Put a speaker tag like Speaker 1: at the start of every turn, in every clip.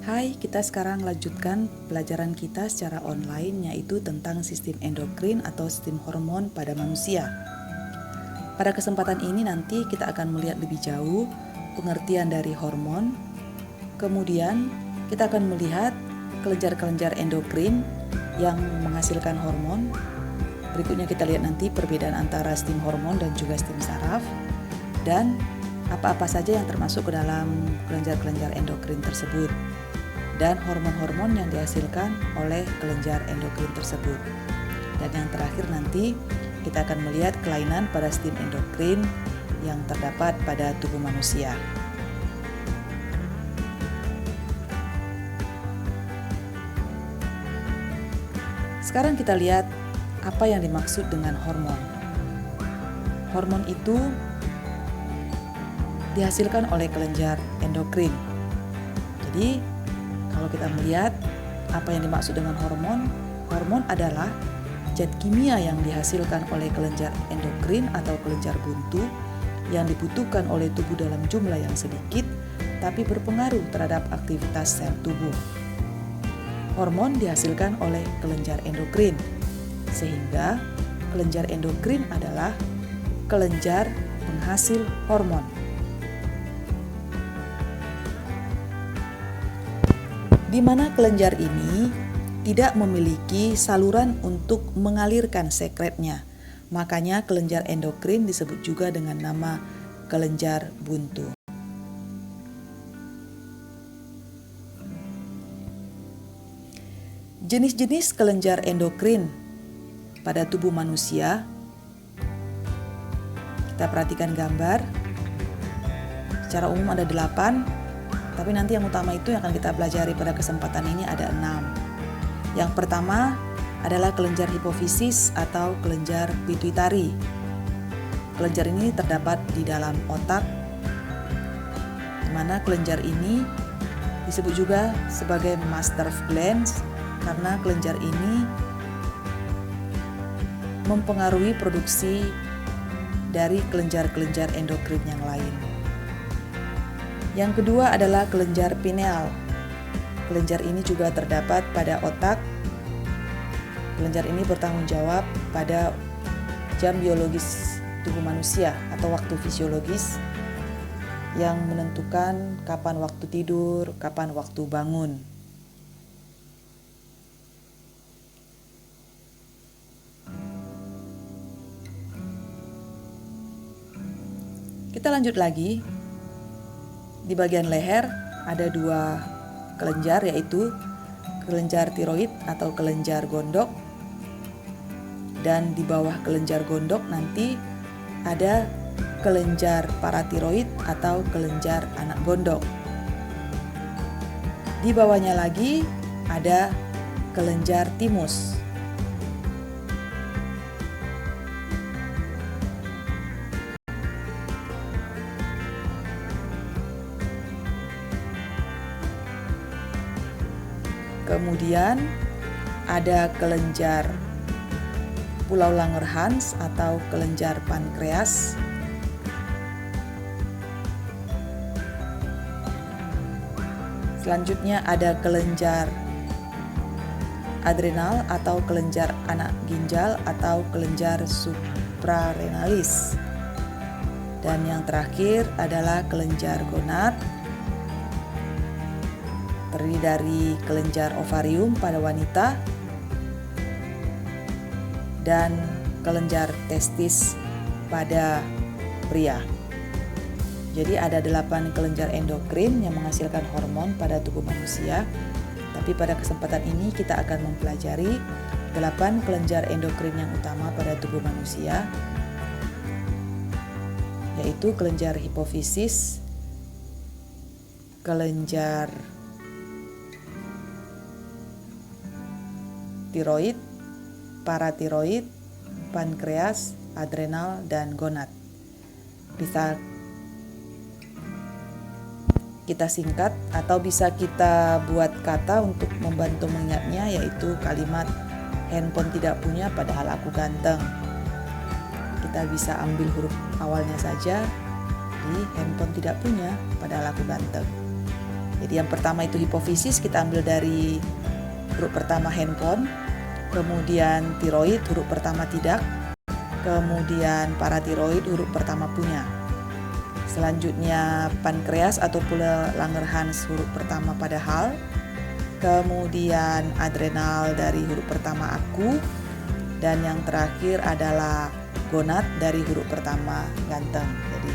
Speaker 1: Hai, kita sekarang lanjutkan pelajaran kita secara online, yaitu tentang sistem endokrin atau sistem hormon pada manusia. Pada kesempatan ini nanti kita akan melihat lebih jauh pengertian dari hormon. Kemudian kita akan melihat kelenjar-kelenjar endokrin yang menghasilkan hormon. Berikutnya kita lihat nanti perbedaan antara sistem hormon dan juga sistem saraf, dan apa-apa saja yang termasuk ke dalam kelenjar-kelenjar endokrin tersebut, dan hormon-hormon yang dihasilkan oleh kelenjar endokrin tersebut. Dan yang terakhir nanti kita akan melihat kelainan pada sistem endokrin yang terdapat pada tubuh manusia. Sekarang kita lihat apa yang dimaksud dengan hormon. Hormon itu dihasilkan oleh kelenjar endokrin. Jadi kalau kita melihat apa yang dimaksud dengan hormon, hormon adalah zat kimia yang dihasilkan oleh kelenjar endokrin atau kelenjar buntu yang dibutuhkan oleh tubuh dalam jumlah yang sedikit tapi berpengaruh terhadap aktivitas sel tubuh. Hormon dihasilkan oleh kelenjar endokrin, sehingga kelenjar endokrin adalah kelenjar penghasil hormon. Di mana kelenjar ini tidak memiliki saluran untuk mengalirkan sekretnya. Makanya kelenjar endokrin disebut juga dengan nama kelenjar buntu. Jenis-jenis kelenjar endokrin pada tubuh manusia, kita perhatikan gambar. Secara umum ada 8. Tapi nanti yang utama itu yang akan kita pelajari pada kesempatan ini ada 6. Yang pertama adalah kelenjar hipofisis atau kelenjar pituitari. Kelenjar ini terdapat di dalam otak, di mana kelenjar ini disebut juga sebagai master glands karena kelenjar ini mempengaruhi produksi dari kelenjar-kelenjar endokrin yang lain. Yang kedua adalah kelenjar pineal. Kelenjar ini juga terdapat pada otak. Kelenjar ini bertanggung jawab pada jam biologis tubuh manusia atau waktu fisiologis yang menentukan kapan waktu tidur, kapan waktu bangun. Kita lanjut lagi. Di bagian leher ada 2 kelenjar, yaitu kelenjar tiroid atau kelenjar gondok, dan di bawah kelenjar gondok nanti ada kelenjar paratiroid atau kelenjar anak gondok. Di bawahnya lagi ada kelenjar timus. Kemudian ada kelenjar pulau Langerhans atau kelenjar pankreas. Selanjutnya ada kelenjar adrenal atau kelenjar anak ginjal atau kelenjar suprarenalis. Dan yang terakhir adalah kelenjar gonad, terdiri dari kelenjar ovarium pada wanita dan kelenjar testis pada pria. Jadi ada 8 kelenjar endokrin yang menghasilkan hormon pada tubuh manusia. Tapi pada kesempatan ini kita akan mempelajari 8 kelenjar endokrin yang utama pada tubuh manusia, yaitu kelenjar hipofisis, kelenjar tiroid, paratiroid, pankreas, adrenal, dan gonad. Bisa kita singkat atau bisa kita buat kata untuk membantu mengingatnya, yaitu kalimat handphone tidak punya padahal aku ganteng. Kita bisa ambil huruf awalnya saja di handphone tidak punya padahal aku ganteng. Jadi yang pertama itu hipofisis, kita ambil dari huruf pertama handphone, kemudian tiroid huruf pertama tidak, kemudian paratiroid huruf pertama punya. Selanjutnya pankreas atau pula Langerhans huruf pertama padahal, kemudian adrenal dari huruf pertama aku, dan yang terakhir adalah gonad dari huruf pertama ganteng. Jadi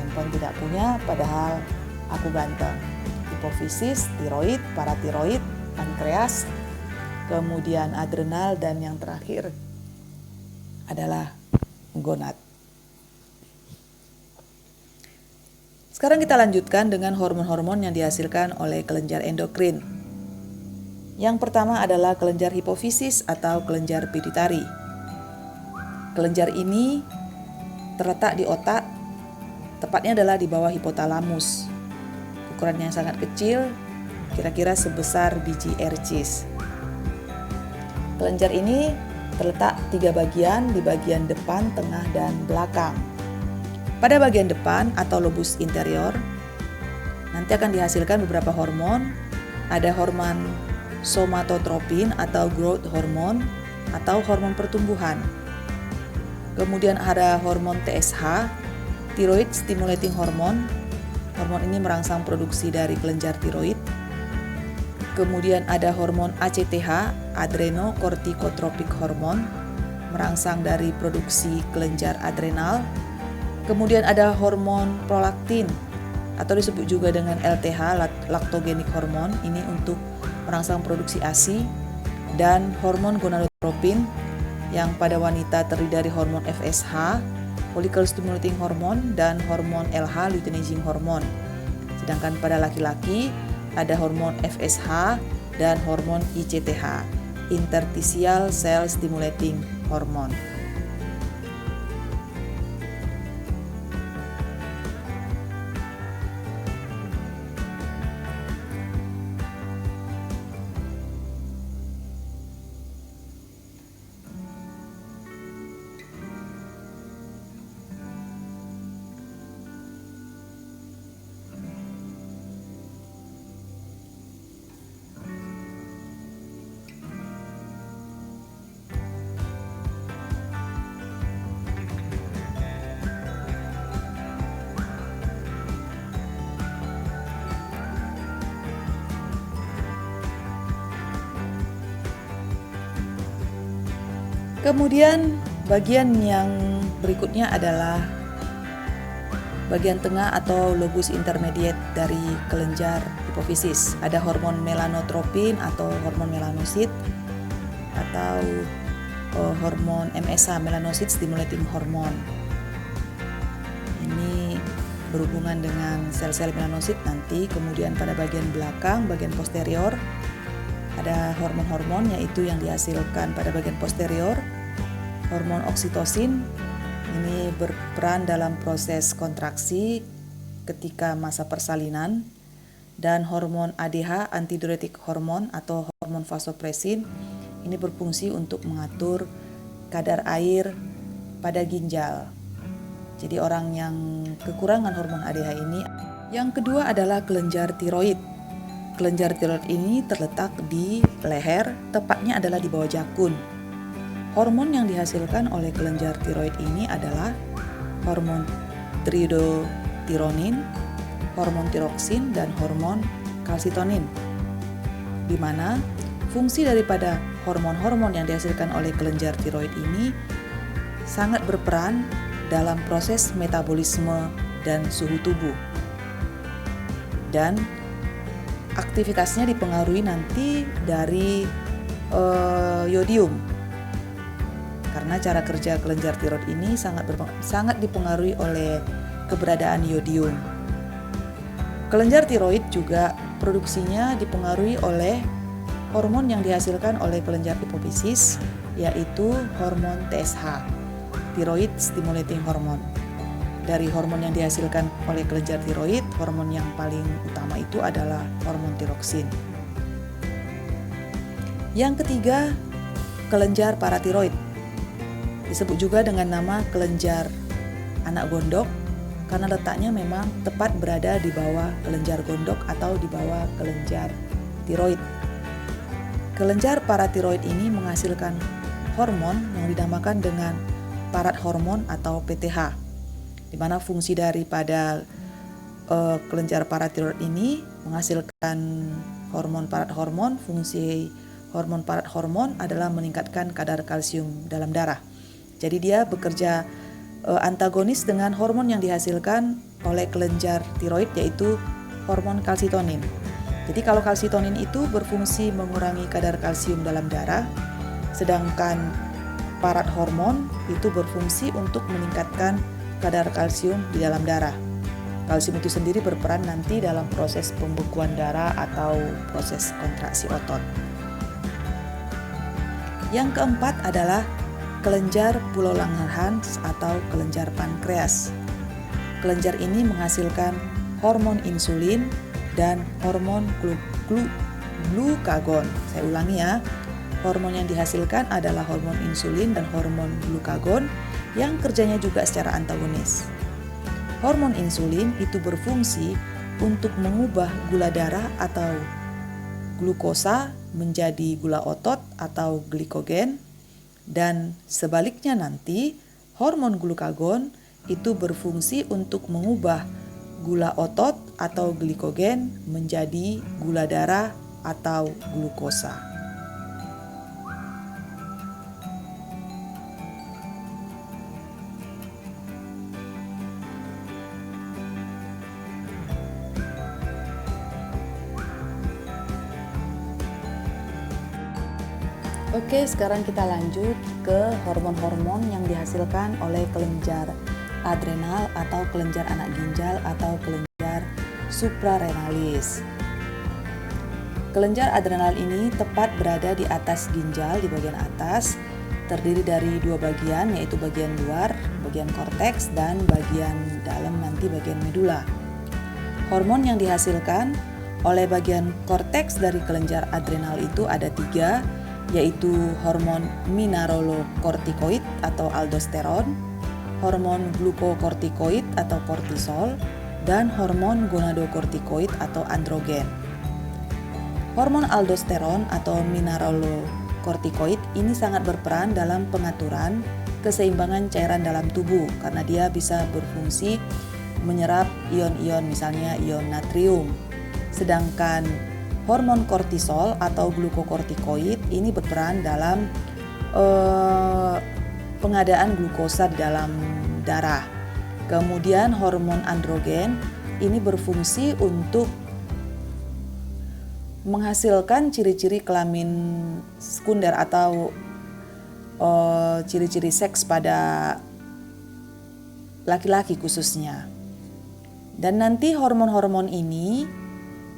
Speaker 1: handphone tidak punya padahal aku ganteng. Hipofisis, tiroid, paratiroid, pankreas, kemudian adrenal, dan yang terakhir adalah gonad. Sekarang kita lanjutkan dengan hormon-hormon yang dihasilkan oleh kelenjar endokrin. Yang pertama adalah kelenjar hipofisis atau kelenjar pituitari. Kelenjar ini terletak di otak, tepatnya adalah di bawah hipotalamus. Ukurannya sangat kecil, kira-kira sebesar biji ercis. Kelenjar ini terletak 3 bagian, di bagian depan, tengah, dan belakang. Pada bagian depan atau lobus interior, nanti akan dihasilkan beberapa hormon. Ada hormon somatotropin atau growth hormone atau hormon pertumbuhan. Kemudian ada hormon TSH, thyroid stimulating hormone. Hormon ini merangsang produksi dari kelenjar tiroid. Kemudian ada hormon ACTH, adrenocorticotropic hormone, merangsang dari produksi kelenjar adrenal. Kemudian ada hormon prolaktin atau disebut juga dengan LTH, lactogenic hormone. Ini untuk merangsang produksi ASI, dan hormon gonadotropin yang pada wanita terdiri dari hormon FSH, follicle stimulating hormone, dan hormon LH, luteinizing hormone. Sedangkan pada laki-laki ada hormon FSH dan hormon ICTH, interstitial cell stimulating hormone. Kemudian bagian yang berikutnya adalah bagian tengah atau lobus intermediate dari kelenjar hipofisis. Ada hormon melanotropin atau hormon melanosit atau hormon MSH, melanocyte stimulating hormone. Ini berhubungan dengan sel-sel melanosit nanti. Kemudian pada bagian belakang, bagian posterior, ada hormon-hormon yaitu yang dihasilkan pada bagian posterior. Hormon oksitosin ini berperan dalam proses kontraksi ketika masa persalinan, dan hormon ADH, antidiuretik hormon atau hormon vasopresin, ini berfungsi untuk mengatur kadar air pada ginjal. Jadi orang yang kekurangan hormon ADH ini. Yang kedua adalah kelenjar tiroid. Kelenjar tiroid ini terletak di leher, tepatnya adalah di bawah jakun. Hormon yang dihasilkan oleh kelenjar tiroid ini adalah hormon triiodothyronin, hormon tiroksin, dan hormon kalsitonin. Di mana fungsi daripada hormon-hormon yang dihasilkan oleh kelenjar tiroid ini sangat berperan dalam proses metabolisme dan suhu tubuh. Dan aktivitasnya dipengaruhi nanti dari yodium. Karena cara kerja kelenjar tiroid ini sangat dipengaruhi oleh keberadaan yodium. Kelenjar tiroid juga produksinya dipengaruhi oleh hormon yang dihasilkan oleh kelenjar hipofisis, yaitu hormon TSH, thyroid stimulating hormone. Dari hormon yang dihasilkan oleh kelenjar tiroid, hormon yang paling utama itu adalah hormon tiroksin. Yang ketiga, kelenjar paratiroid. Disebut juga dengan nama kelenjar anak gondok karena letaknya memang tepat berada di bawah kelenjar gondok atau di bawah kelenjar tiroid. Kelenjar paratiroid ini menghasilkan hormon yang dinamakan dengan parathormon atau PTH, di mana fungsi daripada kelenjar paratiroid ini menghasilkan hormon parathormon. Fungsi hormon parathormon adalah meningkatkan kadar kalsium dalam darah. Jadi dia bekerja antagonis dengan hormon yang dihasilkan oleh kelenjar tiroid, yaitu hormon kalsitonin. Jadi kalau kalsitonin itu berfungsi mengurangi kadar kalsium dalam darah, sedangkan parathormon itu berfungsi untuk meningkatkan kadar kalsium di dalam darah. Kalsium itu sendiri berperan nanti dalam proses pembekuan darah atau proses kontraksi otot. Yang keempat adalah kelenjar pulau Langerhans atau kelenjar pankreas. Kelenjar ini menghasilkan hormon insulin dan hormon glukagon. Saya ulangi ya, hormon yang dihasilkan adalah hormon insulin dan hormon glukagon yang kerjanya juga secara antagonis. Hormon insulin itu berfungsi untuk mengubah gula darah atau glukosa menjadi gula otot atau glikogen, dan sebaliknya nanti hormon glukagon itu berfungsi untuk mengubah gula otot atau glikogen menjadi gula darah atau glukosa. Oke, sekarang kita lanjut ke hormon-hormon yang dihasilkan oleh kelenjar adrenal atau kelenjar anak ginjal atau kelenjar suprarenalis. Kelenjar adrenal ini tepat berada di atas ginjal, di bagian atas, terdiri dari dua bagian, yaitu bagian luar, bagian korteks, dan bagian dalam nanti bagian medula. Hormon yang dihasilkan oleh bagian korteks dari kelenjar adrenal itu ada 3, yaitu hormon mineralokortikoid atau aldosteron, hormon glukokortikoid atau kortisol, dan hormon gonadokortikoid atau androgen. Hormon aldosteron atau mineralokortikoid ini sangat berperan dalam pengaturan keseimbangan cairan dalam tubuh karena dia bisa berfungsi menyerap ion-ion, misalnya ion natrium. Sedangkan hormon kortisol atau glukokortikoid ini berperan dalam pengadaan glukosa di dalam darah. Kemudian hormon androgen ini berfungsi untuk menghasilkan ciri-ciri kelamin sekunder atau ciri-ciri seks pada laki-laki khususnya. Dan nanti hormon-hormon ini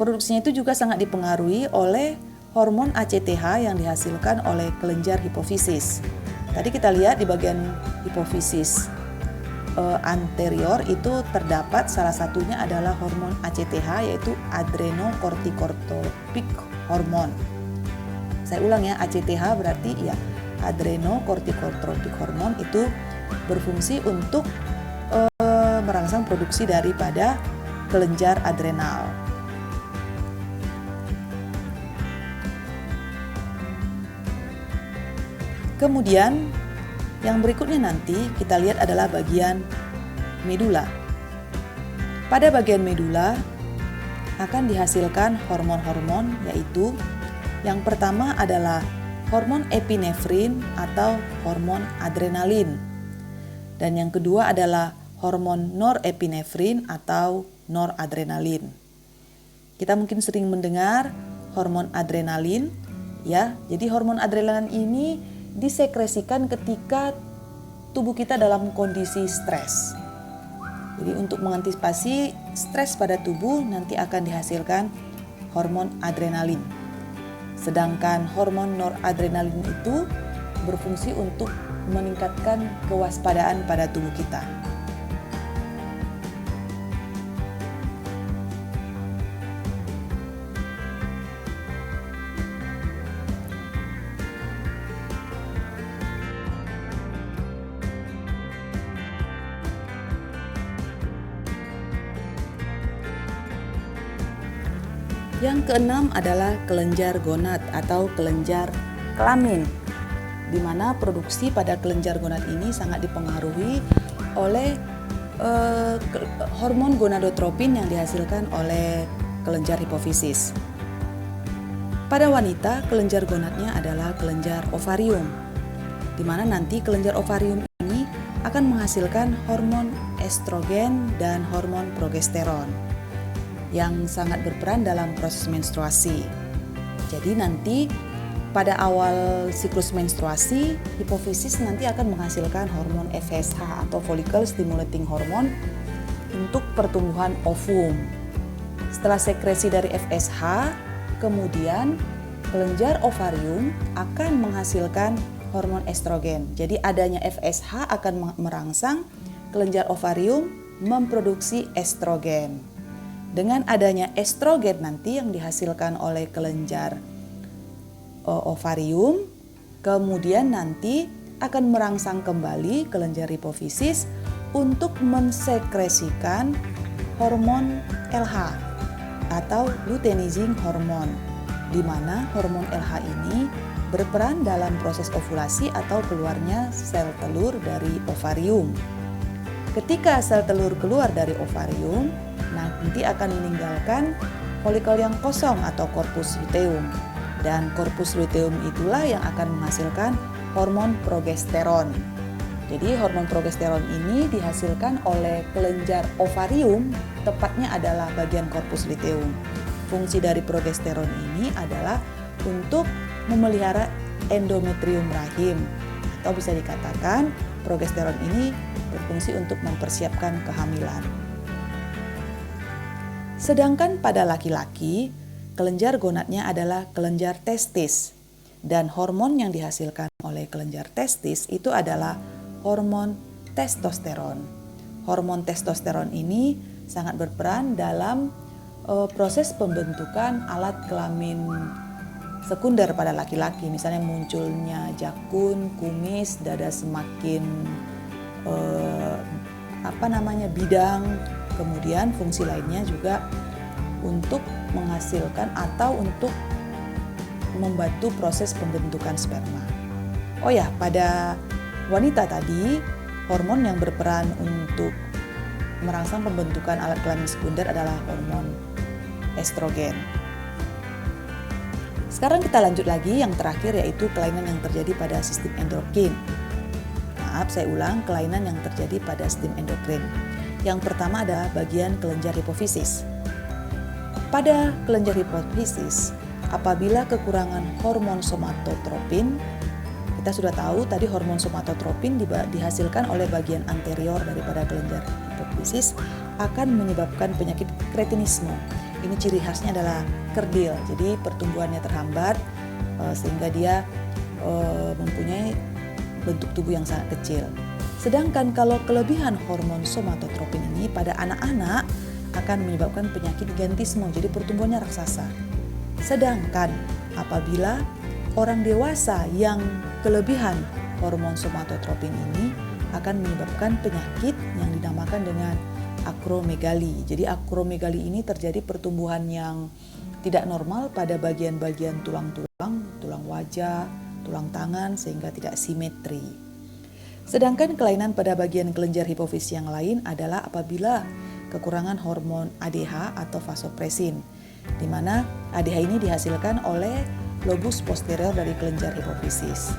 Speaker 1: produksinya itu juga sangat dipengaruhi oleh hormon ACTH yang dihasilkan oleh kelenjar hipofisis. Tadi kita lihat di bagian hipofisis anterior itu terdapat salah satunya adalah hormon ACTH, yaitu adrenocorticotropic hormone. Saya ulang ya, ACTH berarti ya adrenocorticotropic hormone itu berfungsi untuk merangsang produksi daripada kelenjar adrenal. Kemudian yang berikutnya nanti kita lihat adalah bagian medula. Pada bagian medula akan dihasilkan hormon-hormon, yaitu yang pertama adalah hormon epinefrin atau hormon adrenalin. Dan yang kedua adalah hormon norepinefrin atau noradrenalin. Kita mungkin sering mendengar hormon adrenalin ya. Jadi hormon adrenalin ini disekresikan ketika tubuh kita dalam kondisi stres. Jadi untuk mengantisipasi stres pada tubuh nanti akan dihasilkan hormon adrenalin. Sedangkan hormon noradrenalin itu berfungsi untuk meningkatkan kewaspadaan pada tubuh kita. Yang keenam adalah kelenjar gonad atau kelenjar kelamin, di mana produksi pada kelenjar gonad ini sangat dipengaruhi oleh hormon gonadotropin yang dihasilkan oleh kelenjar hipofisis. Pada wanita, kelenjar gonadnya adalah kelenjar ovarium, di mana nanti kelenjar ovarium ini akan menghasilkan hormon estrogen dan hormon progesteron yang sangat berperan dalam proses menstruasi. Jadi nanti pada awal siklus menstruasi, hipofisis nanti akan menghasilkan hormon FSH atau follicle stimulating hormone untuk pertumbuhan ovum. Setelah sekresi dari FSH, kemudian kelenjar ovarium akan menghasilkan hormon estrogen. Jadi adanya FSH akan merangsang kelenjar ovarium memproduksi estrogen. Dengan adanya estrogen nanti yang dihasilkan oleh kelenjar ovarium, kemudian nanti akan merangsang kembali kelenjar hipofisis untuk mensekresikan hormon LH atau luteinizing hormone, di mana hormon LH ini berperan dalam proses ovulasi atau keluarnya sel telur dari ovarium. Ketika sel telur keluar dari ovarium, nanti akan meninggalkan folikel yang kosong atau corpus luteum. Dan corpus luteum itulah yang akan menghasilkan hormon progesteron. Jadi hormon progesteron ini dihasilkan oleh kelenjar ovarium, tepatnya adalah bagian corpus luteum. Fungsi dari progesteron ini adalah untuk memelihara endometrium rahim, atau bisa dikatakan progesteron ini berfungsi untuk mempersiapkan kehamilan. Sedangkan pada laki-laki, kelenjar gonadnya adalah kelenjar testis, dan hormon yang dihasilkan oleh kelenjar testis itu adalah hormon testosteron. Hormon testosteron ini sangat berperan dalam proses pembentukan alat kelamin sekunder pada laki-laki, misalnya munculnya jakun, kumis, dada semakin bidang. Kemudian fungsi lainnya juga untuk menghasilkan atau untuk membantu proses pembentukan sperma. Oh ya, pada wanita tadi, hormon yang berperan untuk merangsang pembentukan alat kelamin sekunder adalah hormon estrogen. Sekarang kita lanjut lagi yang terakhir, yaitu kelainan yang terjadi pada sistem endokrin. Maaf, saya ulang, kelainan yang terjadi pada sistem endokrin. Yang pertama adalah bagian kelenjar hipofisis. Pada kelenjar hipofisis, apabila kekurangan hormon somatotropin, kita sudah tahu tadi hormon somatotropin dihasilkan oleh bagian anterior daripada kelenjar hipofisis, akan menyebabkan penyakit kretinisme. Ini ciri khasnya adalah kerdil, jadi pertumbuhannya terhambat sehingga dia mempunyai bentuk tubuh yang sangat kecil. Sedangkan kalau kelebihan hormon somatotropin ini pada anak-anak akan menyebabkan penyakit gigantisme, jadi pertumbuhannya raksasa. Sedangkan apabila orang dewasa yang kelebihan hormon somatotropin ini akan menyebabkan penyakit yang dinamakan dengan akromegali. Jadi akromegali ini terjadi pertumbuhan yang tidak normal pada bagian-bagian tulang-tulang, tulang wajah, tulang tangan sehingga tidak simetri. Sedangkan kelainan pada bagian kelenjar hipofisis yang lain adalah apabila kekurangan hormon ADH atau vasopresin, di mana ADH ini dihasilkan oleh lobus posterior dari kelenjar hipofisis.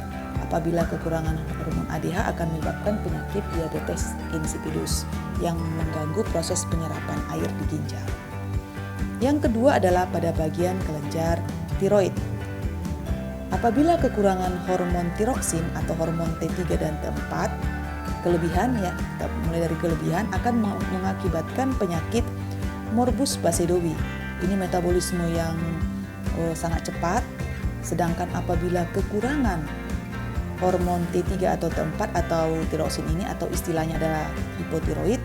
Speaker 1: Apabila kekurangan hormon ADH akan menyebabkan penyakit diabetes insipidus yang mengganggu proses penyerapan air di ginjal. Yang kedua adalah pada bagian kelenjar tiroid. Apabila kekurangan hormon tiroksin atau hormon T3 dan T4, kelebihan ya, mulai dari kelebihan akan mengakibatkan penyakit morbus basedowi. Ini metabolisme yang sangat cepat, sedangkan apabila kekurangan hormon T3 atau T4 atau tiroksin ini atau istilahnya adalah hipotiroid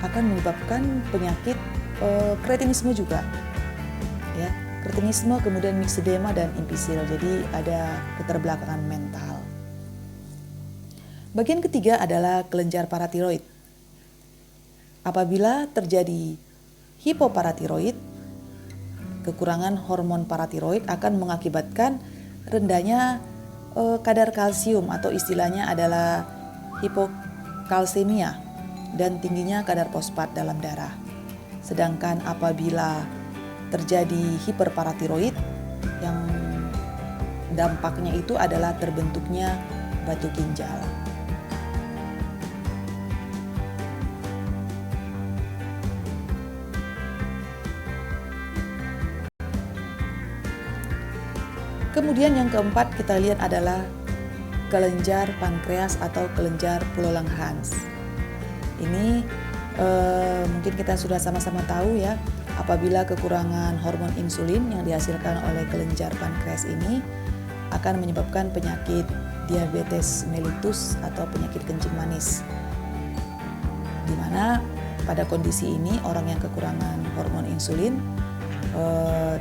Speaker 1: akan menyebabkan penyakit kretinisme juga. Ya, kretinisme, kemudian myxedema dan impisil. Jadi ada keterbelakangan mental. Bagian ketiga adalah kelenjar paratiroid. Apabila terjadi hipoparatiroid, kekurangan hormon paratiroid akan mengakibatkan rendahnya kadar kalsium atau istilahnya adalah hipokalsemia dan tingginya kadar fosfat dalam darah. Sedangkan apabila terjadi hiperparatiroid, yang dampaknya itu adalah terbentuknya batu ginjal. Kemudian yang keempat kita lihat adalah kelenjar pankreas atau kelenjar Pulau Langerhans. Ini mungkin kita sudah sama-sama tahu ya, apabila kekurangan hormon insulin yang dihasilkan oleh kelenjar pankreas ini akan menyebabkan penyakit diabetes mellitus atau penyakit kencing manis. Di mana pada kondisi ini orang yang kekurangan hormon insulin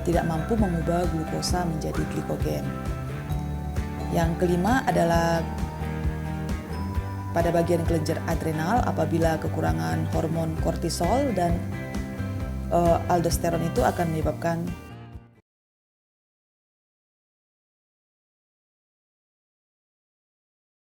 Speaker 1: tidak mampu mengubah glukosa menjadi glikogen. Yang kelima adalah pada bagian kelenjar adrenal, apabila kekurangan hormon kortisol dan aldosteron itu akan menyebabkan